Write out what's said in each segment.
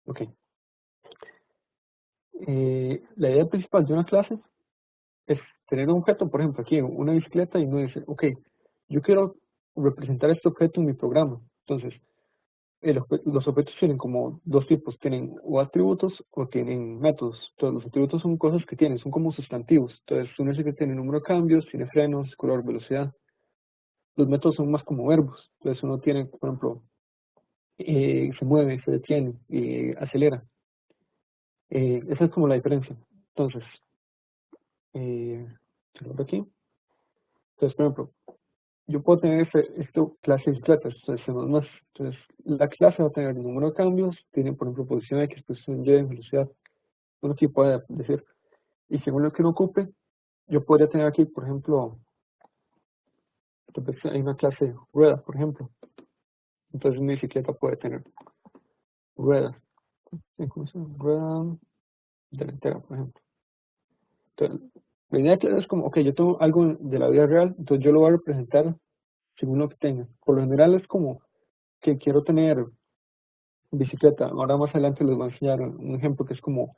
Ok. La idea principal de una clase es tener un objeto, por ejemplo, aquí una bicicleta, y uno dice, ok, yo quiero representar este objeto en mi programa. Entonces, los objetos tienen como dos tipos, tienen o atributos o tienen métodos. Entonces, los atributos son cosas que tienen, son como sustantivos. Entonces, uno dice que tiene número de cambios, tiene frenos, color, velocidad. Los métodos son más como verbos. Entonces, uno tiene, por ejemplo, se mueve, se detiene, acelera. Esa es como la diferencia. Entonces, quiero ver aquí. Entonces, por ejemplo, yo puedo tener esto clase de bicicletas, entonces, entonces la clase va a tener número de cambios, tiene por ejemplo posición X, posición Y, velocidad, uno aquí puede decir, y según lo que uno ocupe, yo podría tener aquí, por ejemplo, hay una clase rueda, por ejemplo, entonces mi bicicleta puede tener ruedas, ¿cómo se llama? Rueda delantera, por ejemplo. Entonces, la idea que es como, ok, yo tengo algo de la vida real, entonces yo lo voy a representar según lo que tenga. Por lo general es como que quiero tener bicicleta. Ahora más adelante les voy a enseñar un ejemplo que es como,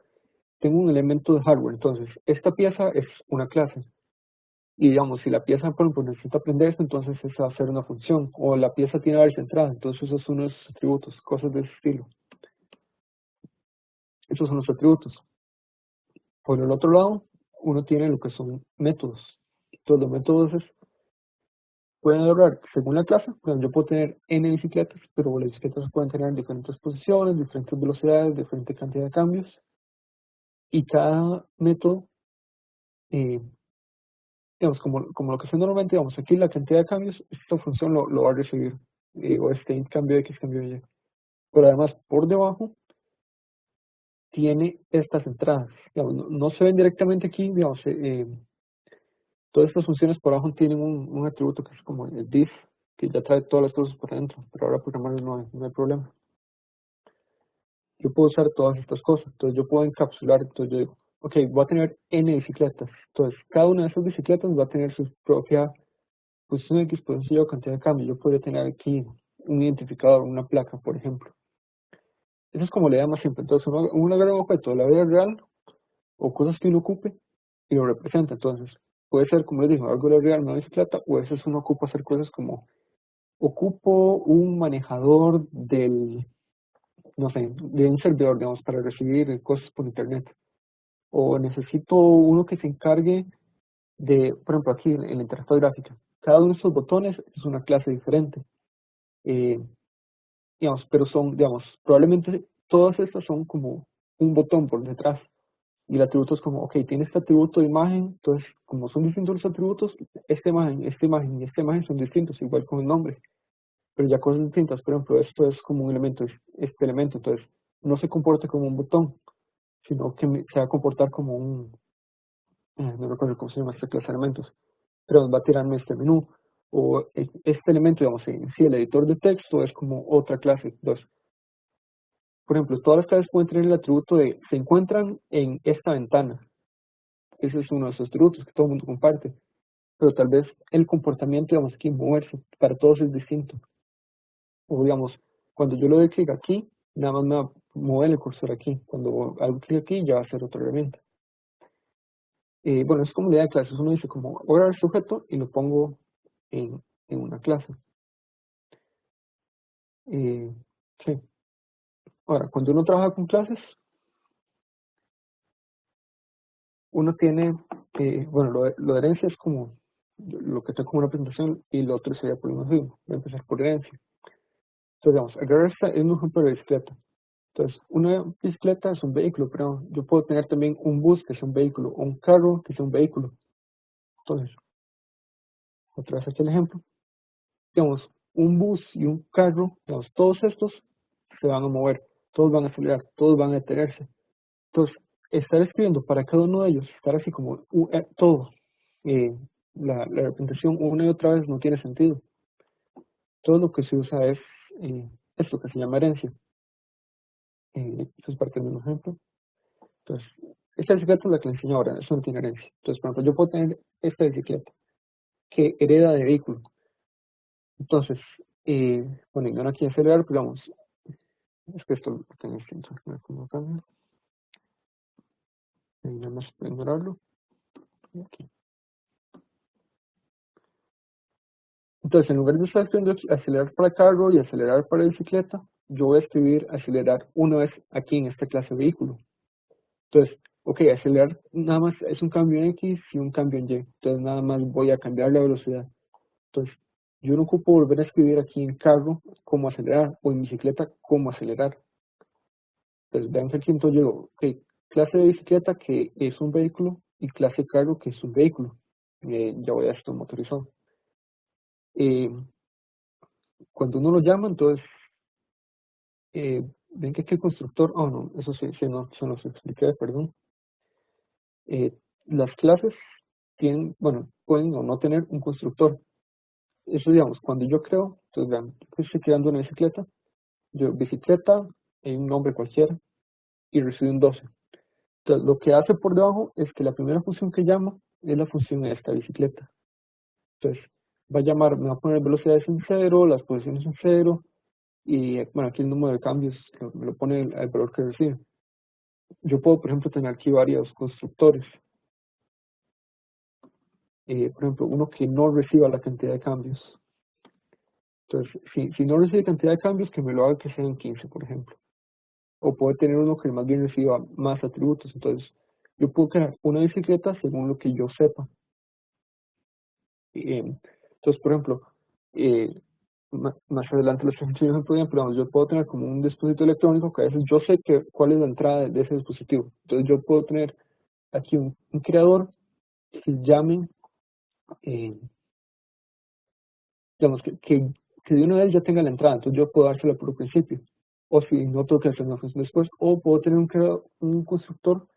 tengo un elemento de hardware, entonces esta pieza es una clase. Y digamos, si la pieza, por ejemplo, necesita aprenderse, entonces esa va a ser una función. O la pieza tiene varias entradas, entonces esos son los atributos, cosas de ese estilo. Esos son los atributos. Por el otro lado, uno tiene lo que son métodos. Entonces los métodos pueden hablar según la clase. Pues yo puedo tener n bicicletas, pero las bicicletas pueden tener diferentes posiciones, diferentes velocidades, diferente cantidad de cambios. Y cada método, eh, digamos, como lo que hace normalmente, digamos, aquí la cantidad de cambios, esta función lo va a recibir, o este int cambio X, cambio Y. Pero además, por debajo, tiene estas entradas. Digamos, no se ven directamente aquí, digamos, todas estas funciones por abajo tienen un atributo que es como el div, que ya trae todas las cosas por dentro, pero ahora programarlo no hay problema. Yo puedo usar todas estas cosas, entonces yo puedo encapsular, entonces yo digo, ok, voy a tener n bicicletas, entonces cada una de esas bicicletas va a tener su propia posición X, posición Y, cantidad de cambio. Yo podría tener aquí un identificador, una placa, por ejemplo. Eso es como la idea más simple. Entonces, uno agarra un objeto de la vida real o cosas que uno ocupe y lo representa. Entonces, puede ser, como les digo, algo de la vida real, una bicicleta, o a veces uno ocupa hacer cosas como, ocupo un manejador del, no sé, de un servidor, digamos, para recibir cosas por internet. O necesito uno que se encargue de, por ejemplo, aquí en la interfaz gráfica. Cada uno de estos botones es una clase diferente. Eh, digamos, pero son, digamos, probablemente todas estas son como un botón por detrás. Y el atributo es como, ok, tiene este atributo de imagen, entonces, como son distintos los atributos, esta imagen y esta imagen son distintos, igual con el nombre, pero ya cosas distintas. Por ejemplo, esto es como un elemento, este elemento, entonces, no se comporta como un botón, sino que se va a comportar como un, no recuerdo cómo se llama esta clase de elementos, pero va a tirarme este menú. O este elemento, digamos, en sí, el editor de texto es como otra clase. Entonces, por ejemplo, todas las clases pueden tener el atributo de se encuentran en esta ventana. Ese es uno de esos atributos que todo el mundo comparte. Pero tal vez el comportamiento, digamos, aquí moverse, para todos es distinto. O digamos, cuando yo le doy clic aquí, nada más me va a mover el cursor aquí. Cuando hago clic aquí, ya va a ser otra herramienta. Bueno, es como la idea de clases. Uno dice como, voy a agarrar este sujeto y lo pongo en una clase. Sí. Ahora, cuando uno trabaja con clases, uno tiene, bueno, lo de herencia es como lo que tengo como una presentación y lo otro sería polimorfismo. Voy a empezar por herencia. Entonces, digamos, agarrar esta es un ejemplo de bicicleta. Entonces, una bicicleta es un vehículo, pero yo puedo tener también un bus que sea un vehículo, o un carro que sea un vehículo. Entonces, otra vez aquí el ejemplo. Digamos, un bus y un carro, digamos, todos estos se van a mover, todos van a acelerar, todos van a detenerse. Entonces, estar escribiendo para cada uno de ellos, estar así como todo, eh, la representación una y otra vez no tiene sentido. Todo lo que se usa es esto que se llama herencia. Esto es parte de un ejemplo. Entonces, esta bicicleta es la que le enseño ahora, eso no tiene herencia. Entonces, por ejemplo, yo puedo tener esta bicicleta que hereda de vehículo. Entonces, bueno, y no aquí acelerar, pero vamos, Es que esto lo tengo distinto. A ver cómo cambia. Y nada más para ignorarlo. Y aquí. Entonces, en lugar de estar escribiendo acelerar para carro y acelerar para bicicleta, yo voy a escribir acelerar una vez aquí en esta clase vehículo. Entonces, ok, acelerar nada más es un cambio en X y un cambio en Y. Entonces, nada más voy a cambiar la velocidad. Entonces, yo no ocupo volver a escribir aquí en carro cómo acelerar o en bicicleta cómo acelerar. Entonces, vean que aquí entonces yo digo, ok, clase de bicicleta que es un vehículo y clase de carro que es un vehículo. Ya voy a esto motorizado. Eh, Cuando uno lo llama, entonces, ven que aquí el constructor, oh no, eso sí, sí no, eso no se expliqué, perdón. Eh, las clases tienen, bueno, pueden o no tener un constructor. Eso, digamos, cuando yo creo, entonces vean, yo estoy creando una bicicleta, yo bicicleta, un nombre cualquiera, y recibe un 12. Entonces, lo que hace por debajo es que la primera función que llamo es la función de esta bicicleta. Entonces, va a llamar, me va a poner velocidades en cero, las posiciones en cero, y bueno, aquí el número de cambios me lo pone el valor que recibe. Yo puedo, por ejemplo, tener aquí varios constructores. Por ejemplo, uno que no reciba la cantidad de cambios. Entonces, si no recibe cantidad de cambios, que me lo haga que sean 15, por ejemplo. O puede tener uno que más bien reciba más atributos. Entonces, yo puedo crear una bicicleta según lo que yo sepa. Entonces, por ejemplo, eh, más adelante les presento un ejemplo bien, pero yo puedo tener como un dispositivo electrónico que a veces yo sé cuál es la entrada de ese dispositivo. Entonces, yo puedo tener aquí un creador que llame, eh, digamos, que de una vez ya tenga la entrada. Entonces, yo puedo dársela por el principio. O si no tengo que hacer una función después, o puedo tener un constructor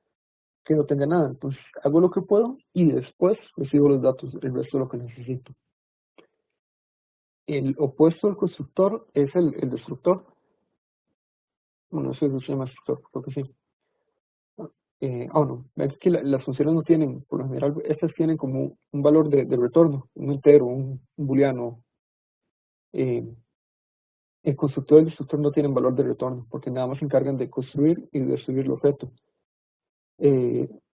que no tenga nada. Entonces, hago lo que puedo y después recibo los datos, el resto de lo que necesito. El opuesto al constructor es el destructor. Bueno, eso se llama destructor, creo que sí. No, es que las funciones no tienen, por lo general, estas tienen como un valor de retorno, un entero, un booleano. Eh, el constructor y el destructor no tienen valor de retorno, porque nada más se encargan de construir y destruir el objeto.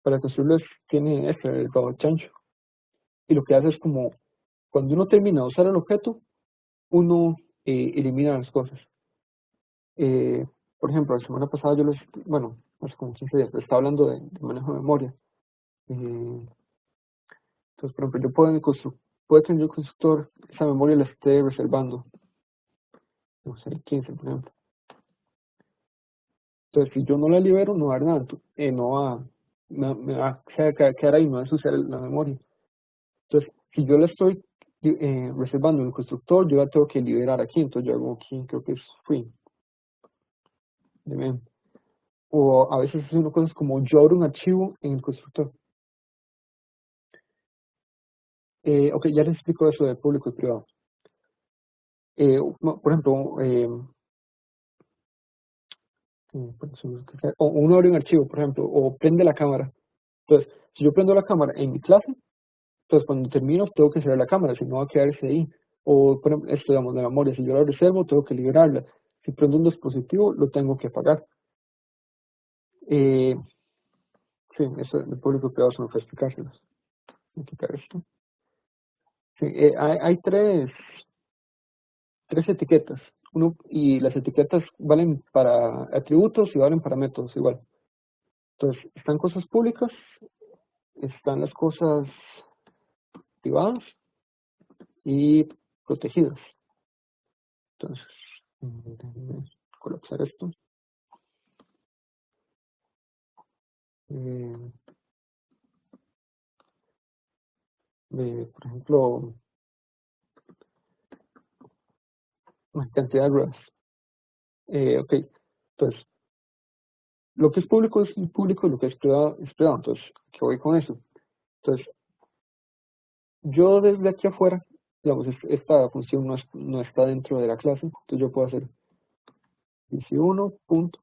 Para construirlo tiene el double change. Y lo que hace es como, cuando uno termina de usar el objeto, uno elimina las cosas. Eh, por ejemplo, la semana pasada bueno, hace como 15 días, les estaba hablando de manejo de memoria. Eh, entonces, por ejemplo, yo puedo que el constructor esa memoria la esté reservando, no sé, 15, por ejemplo. Entonces, si yo no la libero, no va a dar nada, no va, me va a quedar ahí, me va a ensuciar la memoria. Entonces, si yo la estoy reservando en el constructor, yo la tengo que liberar aquí, entonces yo hago aquí, creo que es free, de mem. O a veces hace uno cosas como yo abro un archivo en el constructor. Ok, ya les explico eso de público y privado. Por ejemplo, o uno abre un archivo, por ejemplo, o prende la cámara. Entonces, si yo prendo la cámara en mi clase, entonces cuando termino tengo que cerrar la cámara, si no va a quedarse ahí. O, por ejemplo, esto, digamos, de memoria, si yo la reservo, tengo que liberarla. Si prendo un dispositivo, lo tengo que apagar. Eh, sí, eso de público y privado se me fue explicárselos. Voy a quitar esto. Sí, hay tres etiquetas. Y las etiquetas valen para atributos y valen para métodos igual. Entonces, están cosas públicas, están las cosas privadas y protegidas. Entonces, déjenme colapsar esto. Eh, por ejemplo, la cantidad de ruedas. Ok, entonces, lo que es público y lo que es privado es privado. Entonces, ¿qué voy con eso? Entonces, yo desde aquí afuera, digamos, esta función no está dentro de la clase, entonces yo puedo hacer 11 punto,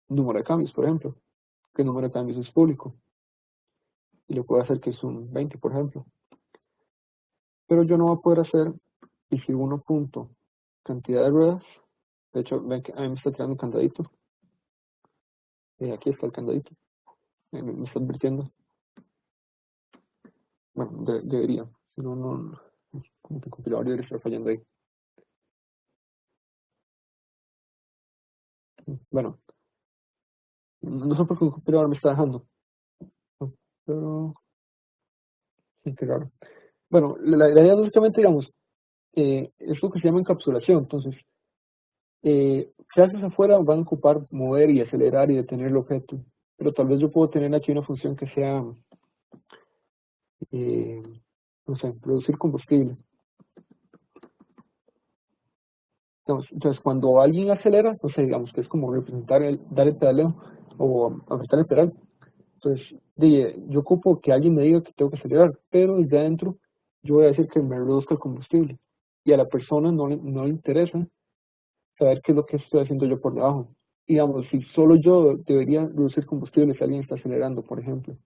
número de cambios, por ejemplo, que el número de cambios es público, y le puedo hacer que es un 20, por ejemplo. Pero yo no voy a poder hacer 11 punto cantidad de ruedas, De hecho, ven que a mí me está tirando un candadito. Aquí está el candadito. Me está advirtiendo. Bueno, debería. Si no, como que el compilador debería estar fallando ahí. Bueno, no sé por qué el compilador me está dejando. Pero, sí, qué raro. Bueno, la idea básicamente, digamos, es lo que se llama encapsulación. Entonces, clases afuera van a ocupar mover y acelerar y detener el objeto. Pero tal vez yo puedo tener aquí una función que sea, eh, no sé, producir combustible. Entonces, cuando alguien acelera, no sé, digamos que es como representar dar el pedaleo o apretar el pedal. Entonces, yo ocupo que alguien me diga que tengo que acelerar, pero desde adentro yo voy a decir que me reduzca el combustible. Y a la persona no le interesa saber qué es lo que estoy haciendo yo por debajo. Digamos, si solo yo debería reducir combustible si alguien está acelerando, por ejemplo.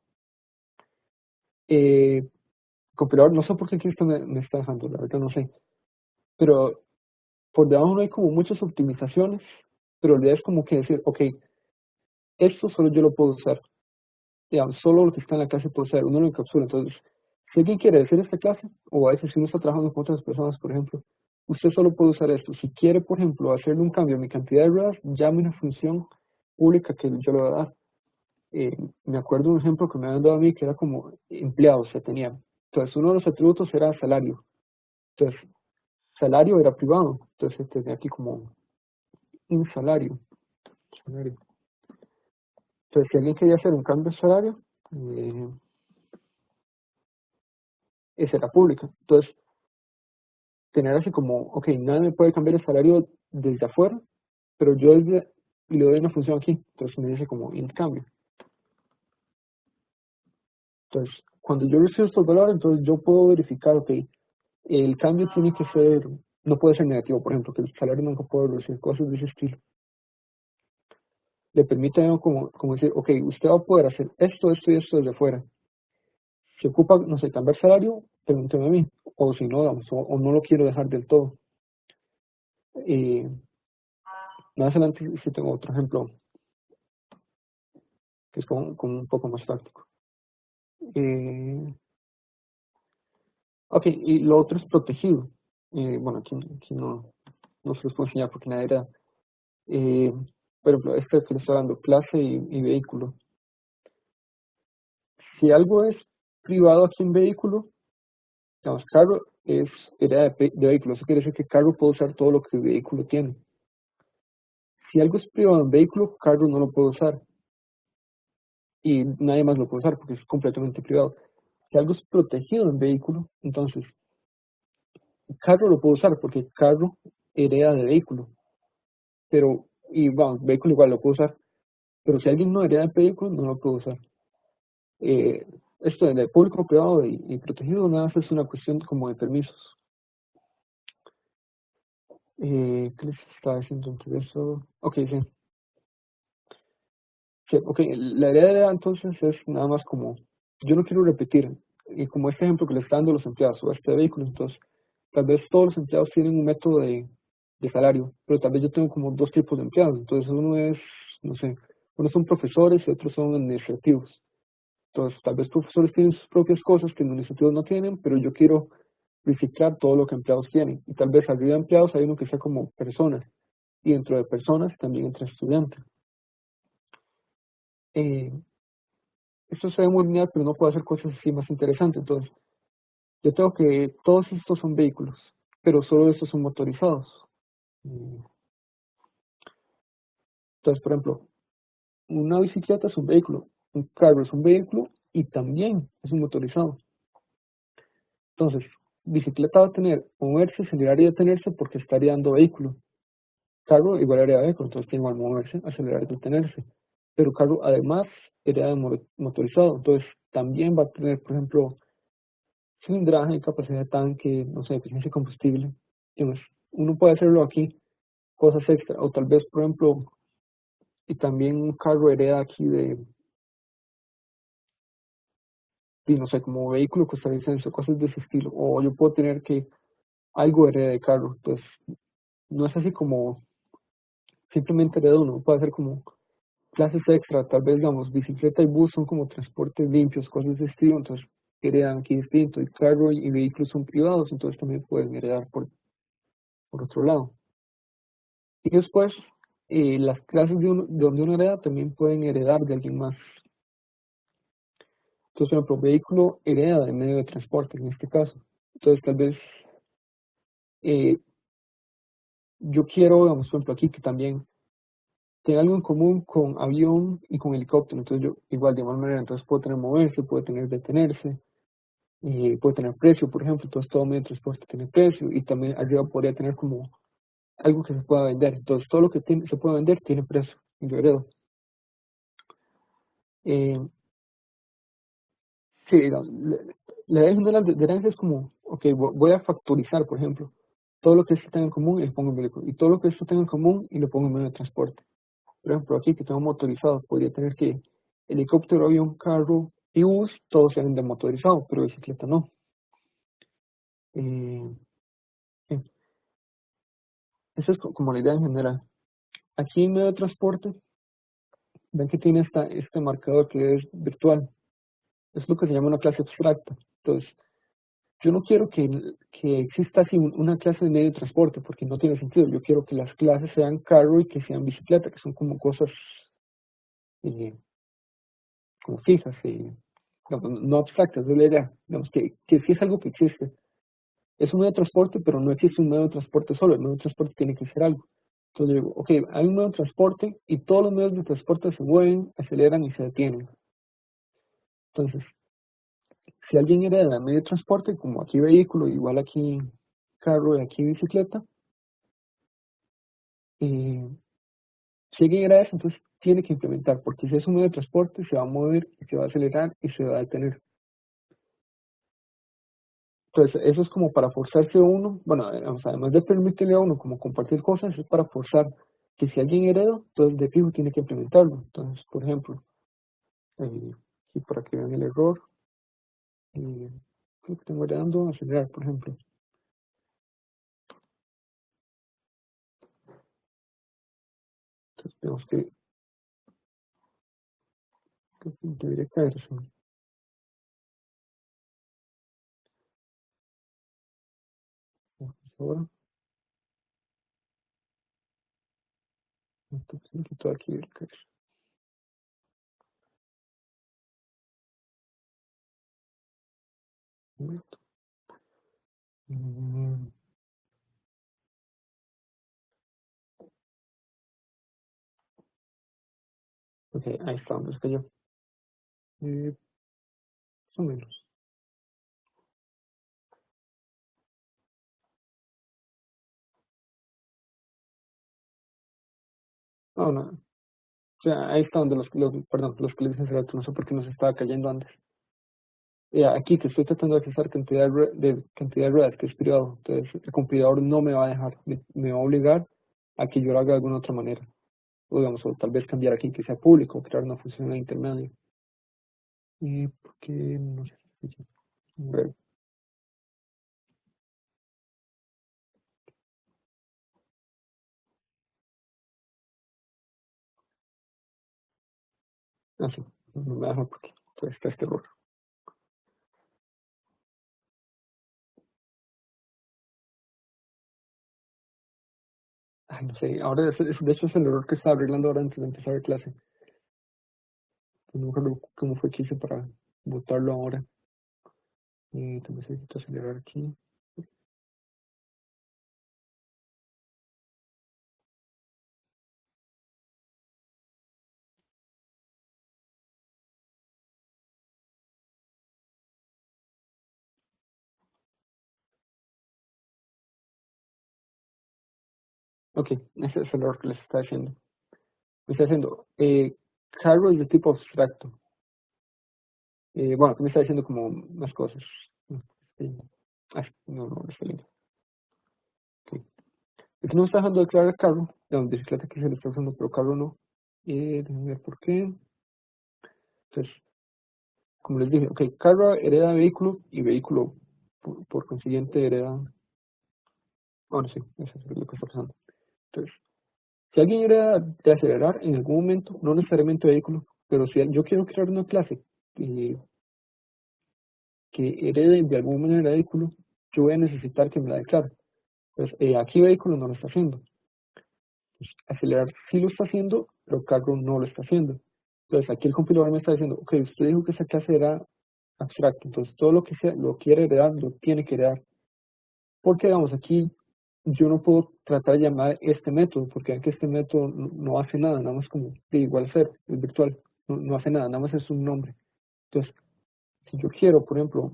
Eh, Compilador, no sé por qué aquí esto me está dejando, la verdad no sé. Pero por debajo no hay como muchas optimizaciones, pero la idea es como que decir, ok, esto solo yo lo puedo usar. Digamos, solo lo que está en la clase puede usar, uno lo encapsula. Entonces, si alguien quiere hacer esta clase, o a veces si uno está trabajando con otras personas, por ejemplo, usted solo puede usar esto. Si quiere, por ejemplo, hacerle un cambio en mi cantidad de ruedas, llame una función pública que yo le voy a dar. Me acuerdo de un ejemplo que me habían dado a mí que era como empleados, se tenía. Entonces, uno de los atributos era salario. Entonces, salario era privado. Entonces, se tenía aquí como un salario. Salario. Entonces, si alguien quería hacer un cambio de salario, eh, esa era pública. Entonces, tener así como, ok, nadie me puede cambiar el salario desde afuera, pero yo le doy una función aquí. Entonces, me dice como int cambio. Entonces, cuando yo recibo estos valores, entonces yo puedo verificar, ok, el cambio tiene que ser, no puede ser negativo, por ejemplo, que el salario nunca puede reducir, cosas de ese estilo. Le permite como decir, ok, usted va a poder hacer esto y esto desde fuera. Si ocupa, no sé, cambiar salario, pregúnteme a mí, o si no, digamos, o no lo quiero dejar del todo. Eh, Más adelante sí tengo otro ejemplo que es como un poco más práctico. Eh, ok, y lo otro es protegido. Bueno, aquí no se los puedo enseñar porque nadie era. Eh, por ejemplo, este que le estoy dando, clase y vehículo. Si algo es privado aquí en vehículo, digamos, carro es idea de vehículo. Eso quiere decir que carro puede usar todo lo que el vehículo tiene. Si algo es privado en vehículo, carro no lo puede usar. Y nadie más lo puede usar porque es completamente privado. Si algo es protegido en vehículo, entonces carro lo puede usar porque carro hereda de vehículo. Pero, y bueno, vehículo igual lo puede usar. Pero si alguien no hereda el vehículo, no lo puede usar. Eh, Esto de público, privado y protegido, nada más es una cuestión como de permisos. ¿Qué les estaba diciendo antes eso? Ok, sí. Sí, ok, la idea entonces es nada más como, yo no quiero repetir, y como este ejemplo que le están dando los empleados o este vehículo, entonces, tal vez todos los empleados tienen un método de salario, pero tal vez yo tengo como dos tipos de empleados, entonces uno es, no sé, unos son profesores y otros son administrativos. Entonces, tal vez profesores tienen sus propias cosas que administrativos no tienen, pero yo quiero reciclar todo lo que empleados tienen. Y tal vez arriba de empleados hay uno que sea como personas, y dentro de personas también entre estudiantes. Eh, Esto se ve muy lineal, pero no puedo hacer cosas así más interesantes. Entonces, yo tengo que todos estos son vehículos, pero solo estos son motorizados. Mm, Entonces, por ejemplo, una bicicleta es un vehículo, un carro es un vehículo y también es un motorizado. Entonces, bicicleta va a tener moverse, acelerar y detenerse porque estaría dando vehículo. Carro igual área de vehículo, entonces tiene igual moverse, acelerar y detenerse. Pero carro además era motorizado, entonces también va a tener, por ejemplo, cilindraje, capacidad de tanque, no sé, eficiencia de combustible. Digamos, uno puede hacerlo aquí, cosas extra, o tal vez, por ejemplo, y también un carro hereda aquí de, no sé, como vehículo costarricense, cosas de ese estilo, o yo puedo tener que algo hereda de carro, entonces no es así como simplemente hereda uno, puede hacer como clases extra, tal vez, digamos, bicicleta y bus son como transportes limpios, cosas de estilo, entonces heredan aquí distinto, y carro y vehículos son privados, entonces también pueden heredar por otro lado. Y después, las clases de donde uno hereda también pueden heredar de alguien más. Entonces, por ejemplo, vehículo hereda de medio de transporte, en este caso. Entonces, tal vez eh, yo quiero, digamos, por ejemplo, aquí que también tenga algo en común con avión y con helicóptero. Entonces, yo igual de igual manera, entonces puedo tener moverse, puede tener detenerse, puede tener precio, por ejemplo. Entonces, todo medio de transporte tiene precio y también arriba podría tener como algo que se pueda vender. Entonces, todo lo que se puede vender tiene precio. Yo heredo. Eh, sí, digamos, la idea general de herencia es como, ok, voy a factorizar, por ejemplo, todo lo que esto tenga en común y lo pongo en vehículo. Y todo lo que esto tenga en común y lo pongo en medio de transporte. Por ejemplo, aquí que tengo motorizado, podría tener que helicóptero, avión, carro y bus, todos sean de motorizado, pero bicicleta no. Eh, sí, esa es como la idea en general. Aquí en medio de transporte, ven que tiene este marcador que es virtual. Es lo que se llama una clase abstracta. Entonces, yo no quiero que exista así una clase de medio de transporte, porque no tiene sentido. Yo quiero que las clases sean carro y que sean bicicleta, que son como cosas eh, como fijas, digamos, no abstractas, es la idea. Digamos que sí es algo que existe. Es un medio de transporte, pero no existe un medio de transporte solo. El medio de transporte tiene que ser algo. Entonces yo digo, ok, hay un medio de transporte y todos los medios de transporte se mueven, aceleran y se detienen. Entonces, si alguien hereda medio de transporte, como aquí vehículo, igual aquí carro y aquí bicicleta, eh, si alguien hereda eso, entonces tiene que implementar, porque si es un medio de transporte, se va a mover, y se va a acelerar y se va a detener. Entonces, eso es como para forzarse a uno, bueno, además de permitirle a uno como compartir cosas, es para forzar que si alguien hereda, entonces de fijo tiene que implementarlo. Entonces, por ejemplo, aquí para que vean el error, lo que tengo heredando, acelerar, por ejemplo. Entonces, tenemos que debería caerse. Ahora, entonces, todo aquí debería caerse. Un momento. Mm, ok, ahí está, donde está yo. Más o menos. No, no, o sea, ahí está donde perdón, los que le dicen cerrato, no sé por qué nos estaba cayendo antes. Aquí que estoy tratando de accesar cantidad de ruedas que es privado, entonces el compilador no me va a dejar, me va a obligar a que yo lo haga de alguna otra manera, o digamos, o tal vez cambiar aquí que sea público, o crear una función de intermedio. Y porque no sé, a ver, así, no me deja porque pues, está este error. Ay, no sé, ahora de hecho es el error que estaba arreglando ahora antes de empezar la clase. No me acuerdo cómo fue que hice para botarlo ahora. También necesito acelerar aquí. Ok, ese es el error que les está haciendo. Me está haciendo carro es de tipo abstracto. Bueno, me está diciendo como más cosas. Sí. No, no, no está lindo. Sí. Aquí no me está dejando declarar carro. La bicicleta que se le está usando, pero carro no. Déjenme ver por qué. Entonces, como les dije, ok, carro hereda vehículo y vehículo por consiguiente hereda. Bueno, sí, eso es lo que está pasando. Entonces, Si alguien hereda de acelerar en algún momento, no necesariamente vehículo, pero si yo quiero crear una clase que, que herede de alguna manera vehículo, yo voy a necesitar que me la declare. Entonces, aquí vehículo no lo está haciendo. Entonces, acelerar sí lo está haciendo, pero carro no lo está haciendo. Entonces, aquí el compilador me está diciendo, ok, usted dijo que esa clase era abstracta, entonces todo lo que sea, lo quiere heredar, lo tiene que heredar. Porque, digamos, aquí yo no puedo tratar de llamar este método, porque aquí este método no hace nada, nada más como de igual cero, es virtual, no hace nada, nada más es un nombre. Entonces, si yo quiero, por ejemplo,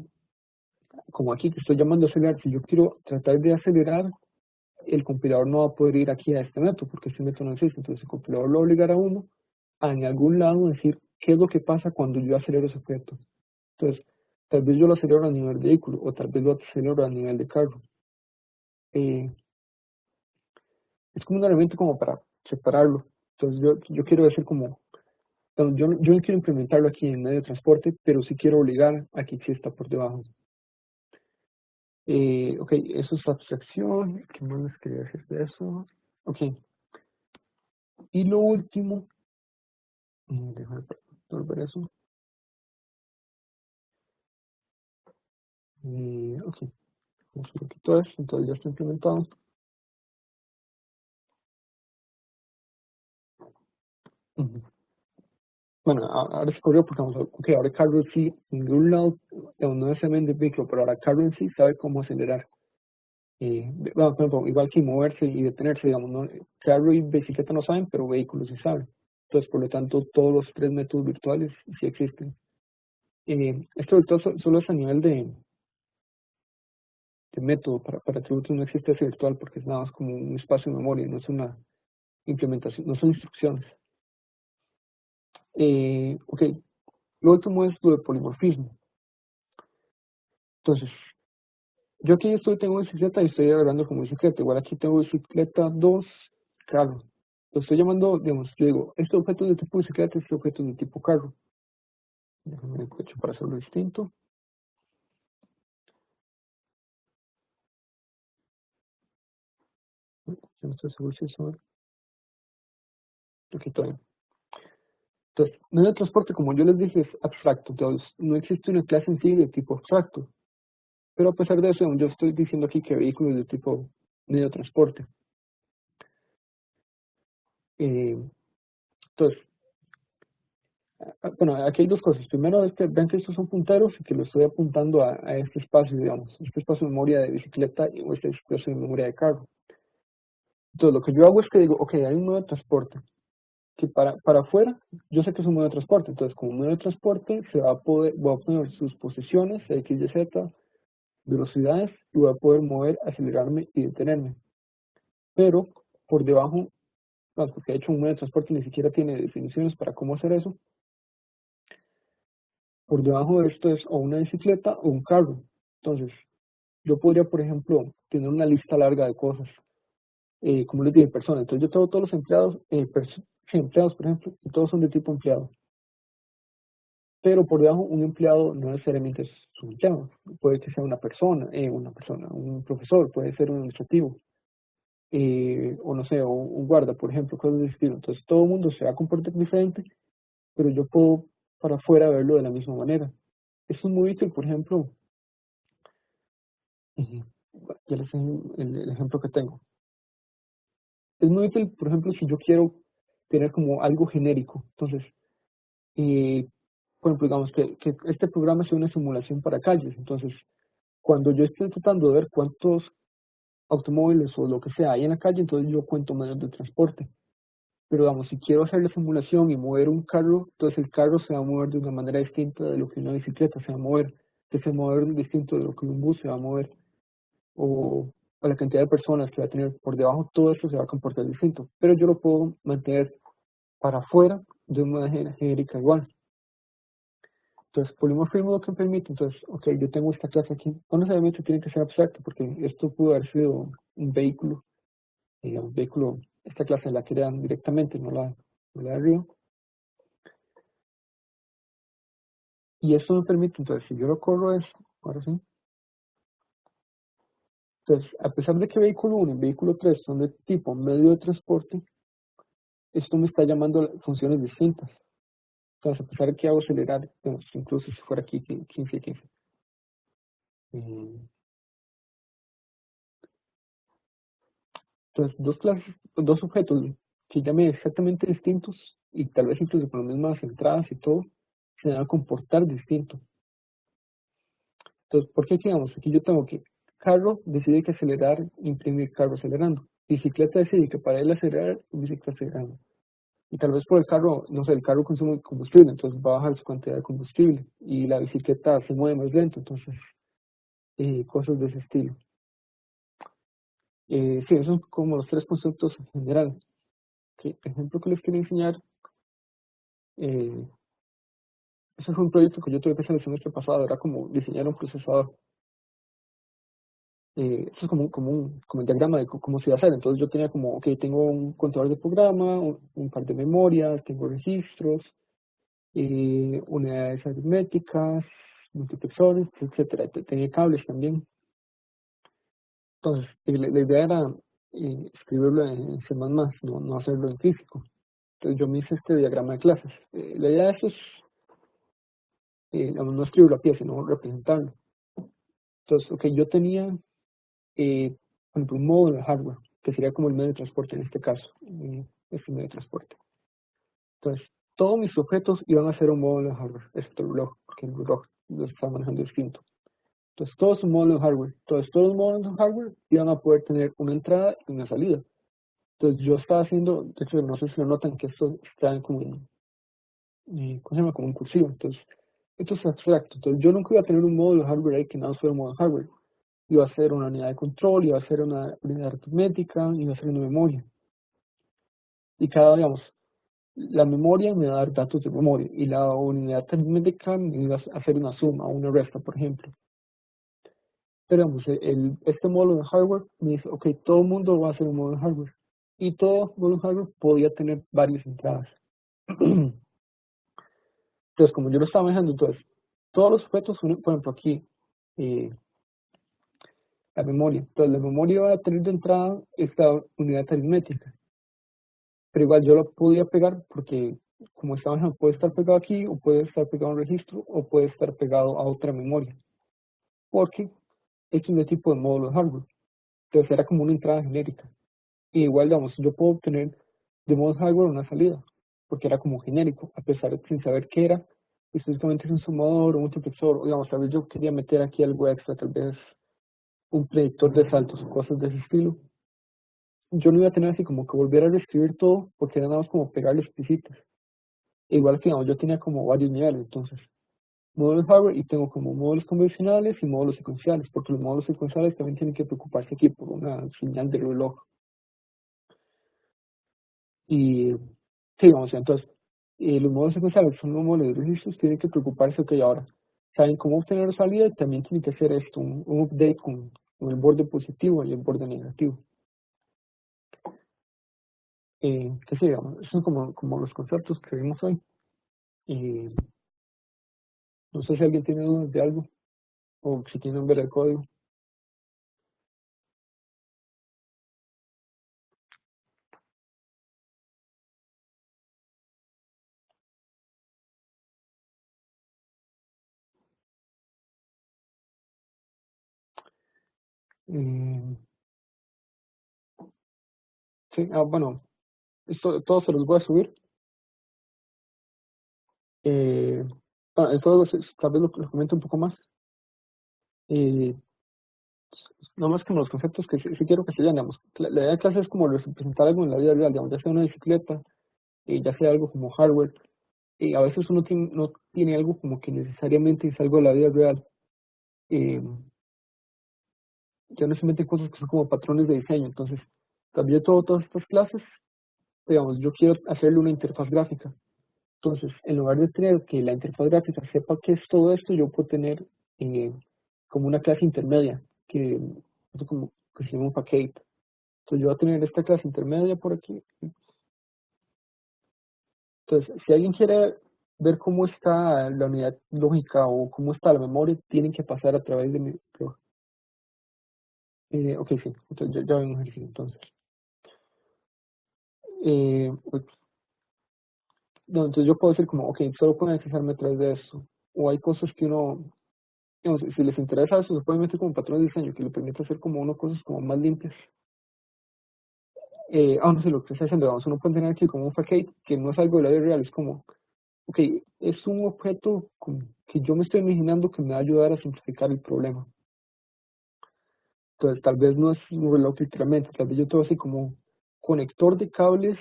como aquí que estoy llamando a acelerar, si yo quiero tratar de acelerar, el compilador no va a poder ir aquí a este método, porque este método no existe. Entonces, el compilador lo obligará a uno a en algún lado decir qué es lo que pasa cuando yo acelero ese objeto. Entonces, tal vez yo lo acelero a nivel de vehículo, o tal vez lo acelero a nivel de carro. Eh, es como un elemento como para separarlo. Entonces, yo quiero decir como, yo no quiero implementarlo aquí en medio de transporte, pero sí quiero obligar a que exista por debajo. Ok, eso es abstracción. ¿Qué más les quería decir de eso? Ok, y lo último, déjame ver eso. Ok, vamos a quitar esto, entonces ya está implementado. Ujú. Bueno, ahora se corrió porque vamos a, ok, ahora Carlos sí, en ningún lado, no necesariamente vehículo, pero ahora Carlos en sí sabe cómo acelerar. Bueno, por ejemplo, igual que moverse y detenerse, digamos, ¿no? Carro y bicicleta no saben, pero vehículos sí saben. Entonces, por lo tanto, todos los tres métodos virtuales sí existen. Esto virtual solo es a nivel de método, para atributos no existe ese virtual porque es nada más como un espacio de memoria, no es una implementación, no son instrucciones. Ok, lo último es lo de polimorfismo. Entonces, yo aquí tengo bicicleta y estoy hablando como bicicleta. Igual aquí tengo bicicleta 2 carro. Lo estoy llamando, digamos, yo digo, este objeto es de tipo bicicleta, este objeto es de tipo carro. Déjame hecho para hacerlo distinto. Ya no estoy seguro si eso. Aquí estoy. Entonces, medio de transporte, como yo les dije, es abstracto. Entonces, no existe una clase en sí de tipo abstracto. Pero a pesar de eso, yo estoy diciendo aquí que vehículos de tipo medio de transporte. Eh, entonces, bueno, aquí hay dos cosas. Primero es que ven que estos son punteros y que lo estoy apuntando a este espacio, digamos, este espacio de memoria de bicicleta o este espacio de memoria de carro. Entonces, lo que yo hago es que digo, ok, hay un medio de transporte que para afuera, yo sé que es un medio de transporte. Entonces, como medio de transporte, voy a poner sus posiciones, X, Y, Z, velocidades, y voy a poder mover, acelerarme y detenerme. Pero por debajo, porque de hecho un medio de transporte ni siquiera tiene definiciones para cómo hacer eso, por debajo de esto es o una bicicleta o un carro. Entonces, yo podría, por ejemplo, tener una lista larga de cosas, como les dije, personas. Entonces, yo tengo todos los empleados, sí, empleados, por ejemplo, y todos son de tipo empleado. Pero por debajo, un empleado no necesariamente es un empleado. Puede que sea una persona, un profesor, puede ser un administrativo, o no sé, o un guarda, por ejemplo, cosas de ese estilo. Entonces, todo el mundo se va a comportar diferente, pero yo puedo para afuera verlo de la misma manera. Esto es muy útil, por ejemplo, ujú, ya les enseño el ejemplo que tengo. Es muy útil, por ejemplo, si yo quiero tener como algo genérico. Entonces, eh, por ejemplo, digamos que este programa sea una simulación para calles. Entonces, cuando yo esté tratando de ver cuántos automóviles o lo que sea hay en la calle, entonces yo cuento medios de transporte. Pero digamos, si quiero hacer la simulación y mover un carro, entonces el carro se va a mover de una manera distinta de lo que una bicicleta se va a mover, que se va a mover distinto de lo que un bus se va a mover, o la cantidad de personas que va a tener por debajo, todo esto se va a comportar distinto. Pero yo lo puedo mantener para afuera de una manera genérica igual. Entonces, polimorfismo lo que permite, entonces, ok, yo tengo esta clase aquí, no necesariamente tiene que ser abstracto, porque esto pudo haber sido un vehículo, digamos, vehículo, esta clase la crean directamente, no la de arriba, y esto me permite, entonces, si yo lo corro es, ahora sí, entonces, a pesar de que vehículo 1 y vehículo 3 son de tipo medio de transporte, esto me está llamando a funciones distintas. Entonces, a pesar de que hago acelerar, bueno, incluso si fuera aquí 15 y 15. Entonces, dos clases, dos objetos que llamen exactamente distintos y tal vez incluso con las mismas entradas y todo, se van a comportar distinto. Entonces, ¿por qué digamos? Aquí yo tengo que carro decide que acelerar imprime el carro acelerando. Bicicleta decide que para él acelerar, bicicleta acelerando. Y tal vez por el carro, no sé, el carro consume combustible, entonces va a bajar su cantidad de combustible. Y la bicicleta se mueve más lento, entonces cosas de ese estilo. Sí, esos son como los tres conceptos en general. El ejemplo que les quiero enseñar, eh, ese fue un proyecto que yo tuve que hacer el semestre pasado, era como diseñar un procesador. Eso es como un diagrama de cómo se iba a hacer. Entonces yo tenía como, ok, tengo un contador de programa, un par de memorias, tengo registros, unidades aritméticas, multiplexores, etcétera. Tenía cables también. Entonces, la idea era escribirlo en C++, no hacerlo en físico. Entonces yo me hice este diagrama de clases. La idea de eso es, no escribirlo a pie, sino representarlo. Entonces, ok, yo tenía, por ejemplo, un módulo de hardware, que sería como el medio de transporte en este caso, este medio de transporte. Entonces, todos mis objetos iban a ser un módulo de hardware, excepto el reloj, porque el reloj lo estaba manejando distinto. Entonces, todo es un módulo de hardware. Entonces, todos los módulos de hardware iban a poder tener una entrada y una salida. Entonces, yo estaba haciendo, de hecho, no sé si lo notan que esto está como en, ¿cómo se llama? Como un cursivo. Entonces, esto es abstracto. Entonces, yo nunca iba a tener un módulo de hardware ahí que nada fuera un módulo de hardware. Iba a ser una unidad de control, iba a ser una unidad aritmética, iba a ser una memoria. Y cada, digamos, la memoria me va a dar datos de memoria y la unidad aritmética me iba a hacer una suma o una resta, por ejemplo. Pero vamos, este módulo de hardware me dice, ok, todo el mundo va a hacer un módulo de hardware. Y todo módulo de hardware podía tener varias entradas. Entonces, como yo lo estaba manejando, entonces, todos los objetos, por ejemplo, aquí, eh, la memoria. Entonces, la memoria va a tener de entrada esta unidad aritmética. Pero igual yo lo podía pegar porque, como estaba manejando, puede estar pegado aquí, o puede estar pegado a un registro, o puede estar pegado a otra memoria. Porque este es el tipo de módulo de hardware. Entonces, era como una entrada genérica. Y igual, digamos, yo puedo obtener de modo hardware una salida, porque era como genérico, a pesar de sin saber qué era, específicamente es un sumador o un multiplexor, o digamos, tal vez yo quería meter aquí algo extra, tal vez un predictor de saltos o cosas de ese estilo. Yo no iba a tener así como que volver a reescribir todo, porque era nada más como pegarle pisitas. Igual que, digamos, yo tenía como varios niveles, entonces, módulos hardware y tengo como módulos convencionales y módulos secuenciales, porque los módulos secuenciales también tienen que preocuparse aquí por una señal de reloj. Y sí, vamos, entonces, los modos secuenciales son los modelos de registros, tienen que preocuparse, ok, ahora, saben cómo obtener salida y también tienen que hacer esto, un update con el borde positivo y el borde negativo. Que sí, digamos, esos son como los conceptos que vimos hoy. Eh, no sé si alguien tiene dudas de algo o si quieren ver el código. Eh, sí, bueno, esto todo se los voy a subir. Eh, el código tal vez lo comento un poco más. Eh, no más como los conceptos que sí quiero que se vean, digamos. La idea de clase es como representar algo en la vida real, digamos, ya sea una bicicleta, ya sea algo como hardware, y a veces uno no tiene algo como que necesariamente es algo de la vida real. Eh, ya no se meten cosas que son como patrones de diseño, entonces, también todas estas clases, digamos, yo quiero hacerle una interfaz gráfica. Entonces, en lugar de tener que la interfaz gráfica sepa qué es todo esto, yo puedo tener como una clase intermedia, es como que se llama un package. Entonces yo voy a tener esta clase intermedia por aquí. Entonces, si alguien quiere ver cómo está la unidad lógica o cómo está la memoria, tienen que pasar a través de mi blog. Ok, sí, entonces ya ven un ejercicio entonces. Uy, no, entonces yo puedo decir como, ok, solo pueden accesarme a través de esto. O hay cosas que uno, digamos, si les interesa eso, se pueden meter como patrón de diseño que le permite hacer como uno cosas como más limpias. No sé, lo que está haciendo, vamos, uno puede tener aquí como un facade que no es algo de la vida real, es como, ok, es un objeto que yo me estoy imaginando que me va a ayudar a simplificar el problema. Entonces, tal vez no es un reloj literalmente, tal vez yo tengo así como conector de cables,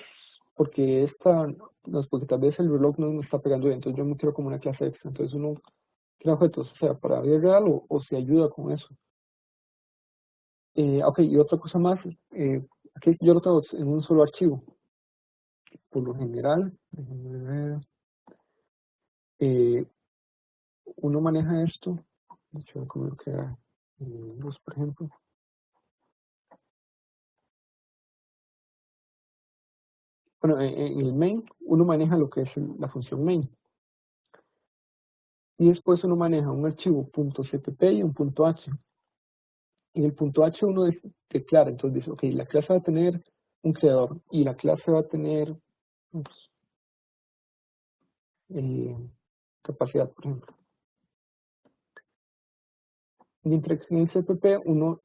porque no, porque tal vez el reloj no me está pegando bien, entonces yo me quiero como una clase extra. Entonces uno crea objetos, o sea, para vida real o se ayuda con eso. Ok, y otra cosa más, aquí yo lo tengo en un solo archivo. Por lo general, déjenme ver, eh, uno maneja esto, de hecho, como lo crea Windows, por ejemplo. Bueno, en el main, uno maneja lo que es la función main. Y después uno maneja un archivo .cpp y un .h. En el .h uno declara, entonces dice, ok, la clase va a tener un creador y la clase va a tener pues, eh, capacidad, por ejemplo. Mientras que en el CPP uno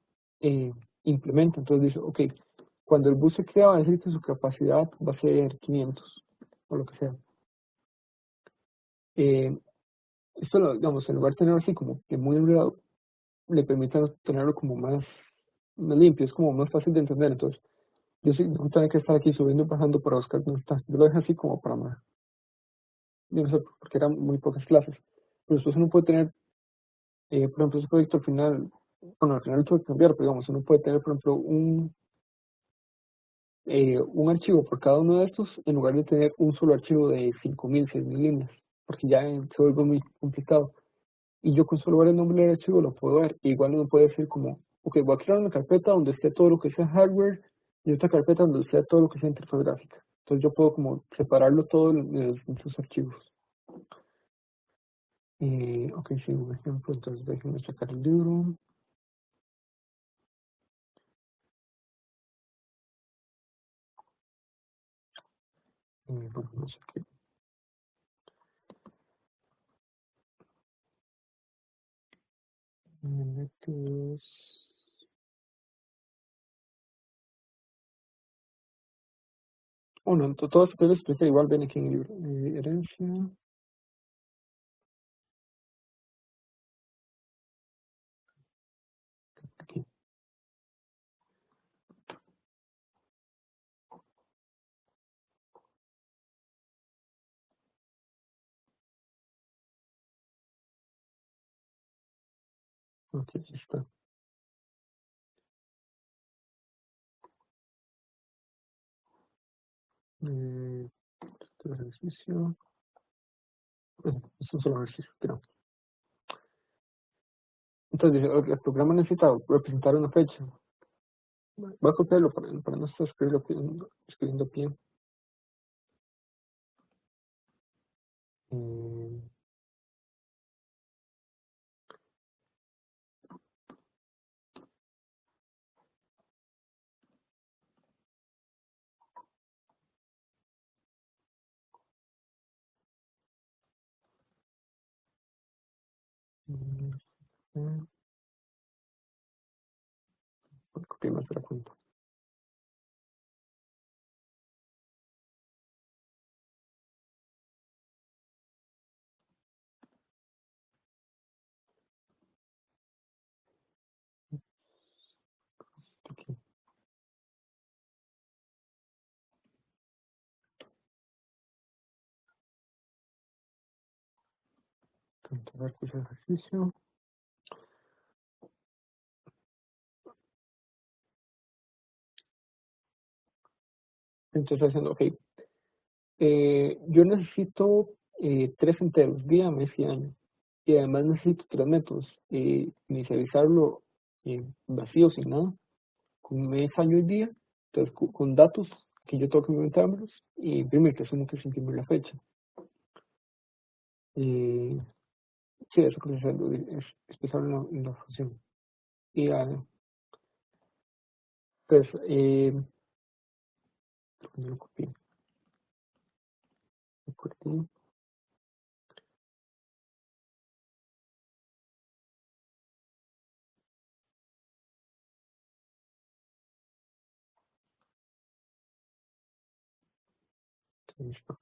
implementa, entonces dice, ok, cuando el bus se crea va a decir que su capacidad va a ser 500 o lo que sea. Eh, Esto, digamos, en lugar de tenerlo así como que muy enredado, le permite tenerlo como más limpio, es como más fácil de entender. Entonces, yo sí, no tengo que estar aquí subiendo y bajando para buscar dónde está. Yo lo dejé así como para más. Yo no sé, porque eran muy pocas clases. Pero después uno puede tener, por ejemplo, ese proyecto al final, bueno, al final lo tuve que cambiar, pero digamos, uno puede tener, por ejemplo, un archivo por cada uno de estos, en lugar de tener un solo archivo de 5.000 6.000 líneas, porque ya se vuelve muy complicado. Y yo con solo ver el nombre del archivo lo puedo ver. Igual uno puede decir como, ok, voy a crear una carpeta donde esté todo lo que sea hardware y otra carpeta donde esté todo lo que sea interfaz gráfica. Entonces yo puedo como separarlo todo en sus archivos. Ok, sí, un ejemplo, entonces déjenme sacar el libro. Bueno, no sé qué. Métodos. Oh, no, todo esto que les expliqué igual viene aquí en el libro. Herencia. Aquí. Ok, aquí está. Este ejercicio. Bueno, es un solo ejercicio, creo. Entonces, el programa necesita representar una fecha. Voy a copiarlo para no estar escribiendo bien. Eh, voy a copiar más de la cuenta. Aquí, cancelar ese ejercicio. Entonces, haciendo, ok. Yo necesito 3 enteros, día, mes y año. Y además necesito 3 métodos. Inicializarlo vacío, sin nada, con mes, año y día. Entonces, con datos que yo tengo que inventármelos y imprimir, que asumo que es imprimir la fecha. Eh, sí, eso que estoy haciendo es expresarlo en la función. Y pues, ¿dónde lo copié? QWERTY. Listo.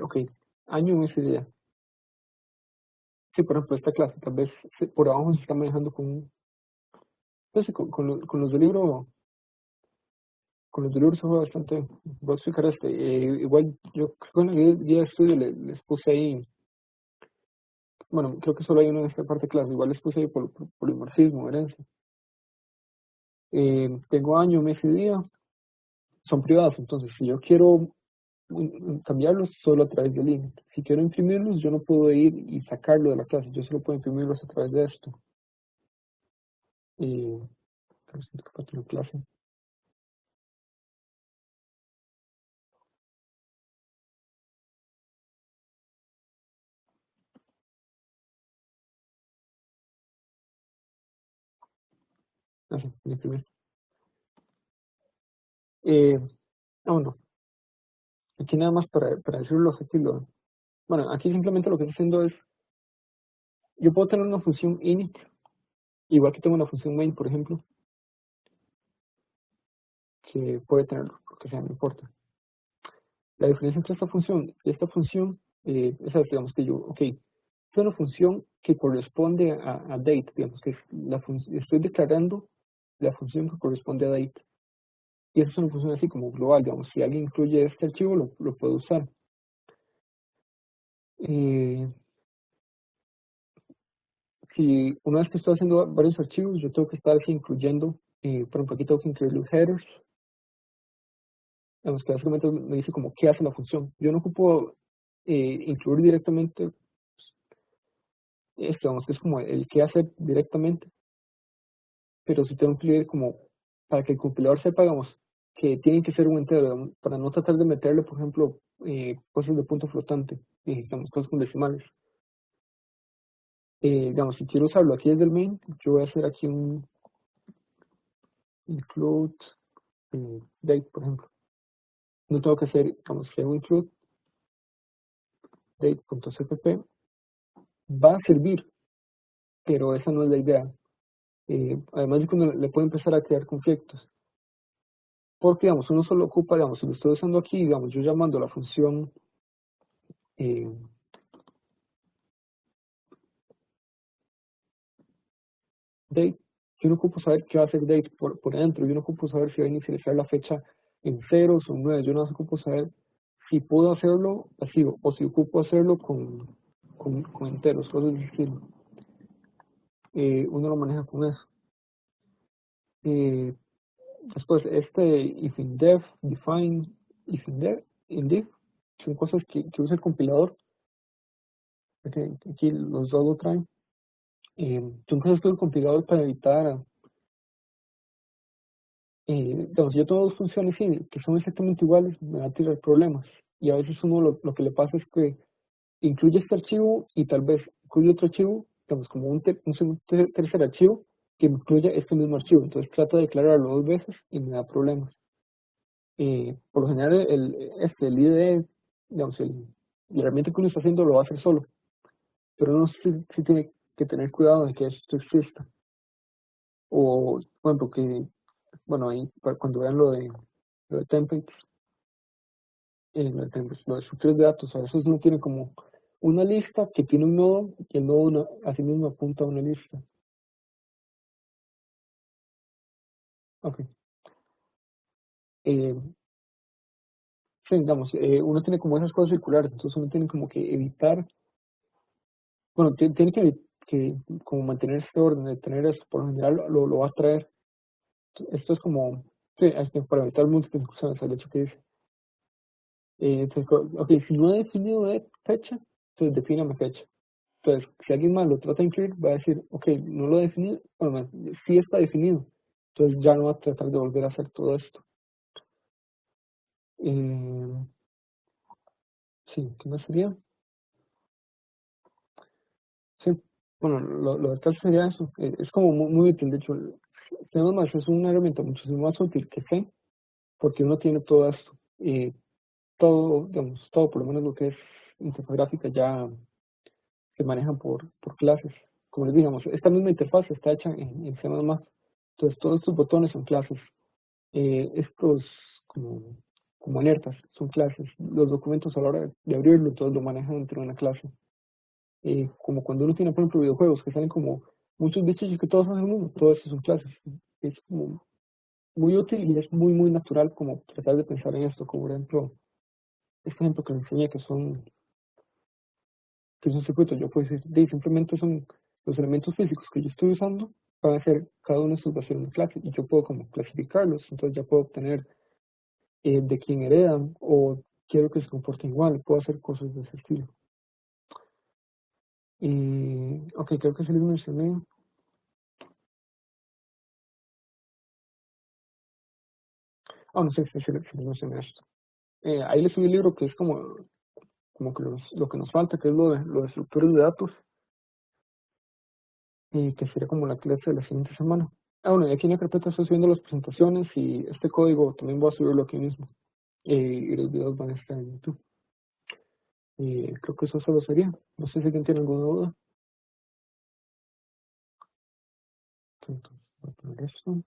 Ok, año, mes y día. Sí, por ejemplo, esta clase, tal vez por abajo se está manejando pues, sí, con los del libro, con los del libro se fue bastante. Voy a explicar este. Igual, yo creo que en la guía de estudio les puse ahí, bueno, creo que solo hay uno en esta parte de clase, igual les puse ahí por polimorfismo, herencia. Tengo año, mes y día, son privados, entonces si yo quiero cambiarlos solo a través del link. Si quiero imprimirlos, yo no puedo ir y sacarlo de la clase, yo solo puedo imprimirlos a través de esto. Pero siento que falta una clase. Así, imprimir. Eh, bueno, aquí nada más para decirlo aquí bueno, aquí simplemente lo que estoy haciendo es, yo puedo tener una función init, igual que tengo una función main, por ejemplo, que puede tener lo que sea, no importa. La diferencia entre esta función y esta función, es, digamos que yo, ok, es una función que corresponde a date, digamos que es estoy declarando la función que corresponde a date. Y esa es una función así como global, digamos, si alguien incluye este archivo, lo puede usar. Eh, si una vez que estoy haciendo varios archivos, yo tengo que estar aquí incluyendo, por ejemplo, aquí tengo que incluir los headers, digamos que básicamente me dice como qué hace la función. Yo no ocupo incluir directamente esto, digamos que es como el qué hace directamente, pero sí tengo que incluir como para que el compilador sepa, digamos, que tiene que ser un entero, digamos, para no tratar de meterle, por ejemplo, cosas de punto flotante, digamos, cosas con decimales. Digamos, si quiero usarlo aquí desde el main, yo voy a hacer aquí un include date, por ejemplo. No tengo que hacer, digamos, que hago include date.cpp, va a servir, pero esa no es la idea. Además de que uno le puede empezar a crear conflictos. Porque, digamos, uno solo ocupa, digamos, si lo estoy usando aquí, digamos, yo llamando la función eh, date, yo no ocupo saber qué va a hacer date por dentro, yo no ocupo saber si va a inicializar la fecha en ceros o en 9, yo no ocupo saber si puedo hacerlo así o si ocupo hacerlo con enteros, cosas del estilo. Uno lo maneja con eso. Eh, Después, este if in def, define, if in def, in diff, son cosas que usa el compilador. Aquí los dos lo traen. Son cosas que usa el compilador para evitar, digamos, si yo tengo dos funciones sí, que son exactamente iguales, me va a tirar problemas. Y a veces uno lo que le pasa es que incluye este archivo y tal vez incluye otro archivo, digamos, como tercer archivo que incluye este mismo archivo. Entonces trata de declararlo dos veces y me da problemas. Por lo general, el IDE, digamos, la herramienta que uno está haciendo lo va a hacer solo, pero uno sí tiene que tener cuidado de que esto exista. O, por ejemplo, que, bueno, ahí cuando vean lo de templates, lo de estructuras de datos, a veces uno tiene como una lista que tiene un nodo y el nodo así mismo apunta a una lista. Ok. Eh, sí, digamos, uno tiene como esas cosas circulares, entonces uno tiene como que evitar, bueno, tiene que como mantener este orden, de tener esto, por lo general lo va a traer. Esto es como, sí, para evitar múltiples ejecuciones, el hecho que dice. Entonces, ok, si no he definido de fecha, entonces defíname fecha. Entonces, si alguien más lo trata de incluir, va a decir, ok, no lo he definido, bueno, sí está definido. Entonces ya no va a tratar de volver a hacer todo esto. Eh, sí, ¿qué más sería? Bueno, lo de clase sería eso. Es como muy útil. De hecho, C++ es una herramienta muchísimo más útil que C, porque uno tiene todo esto. Todo, digamos, todo, por lo menos lo que es interfaz gráfica, ya se manejan por clases. Como les digamos, esta misma interfaz está hecha en C++. Entonces, todos estos botones son clases. Estos como, como alertas son clases. Los documentos a la hora de abrirlo, entonces lo manejan dentro de una clase. Como cuando uno tiene, por ejemplo, videojuegos que salen como muchos bichos que todos hacen lo mismo, todos esos son clases. Es como muy útil y es muy natural como tratar de pensar en esto, como por ejemplo, este ejemplo que les enseñé, que es un circuito, yo puedo decir, simplemente son los elementos físicos que yo estoy usando, van a ser cada uno de sus versiones de clase, y yo puedo como clasificarlos, entonces ya puedo obtener de quién heredan, o quiero que se comporten igual, puedo hacer cosas de ese estilo. Y, ok, creo que se les mencioné. No sé si les mencioné esto. Ahí les subí el libro que es como que lo que nos falta, que es lo de estructuras de datos, y que sería como la clase de la siguiente semana. Bueno, y aquí en la carpeta estoy subiendo las presentaciones y este código también voy a subirlo aquí mismo. Y los videos van a estar en YouTube. Creo que eso solo sería. No sé si alguien tiene alguna duda. Entonces, voy a poner esto.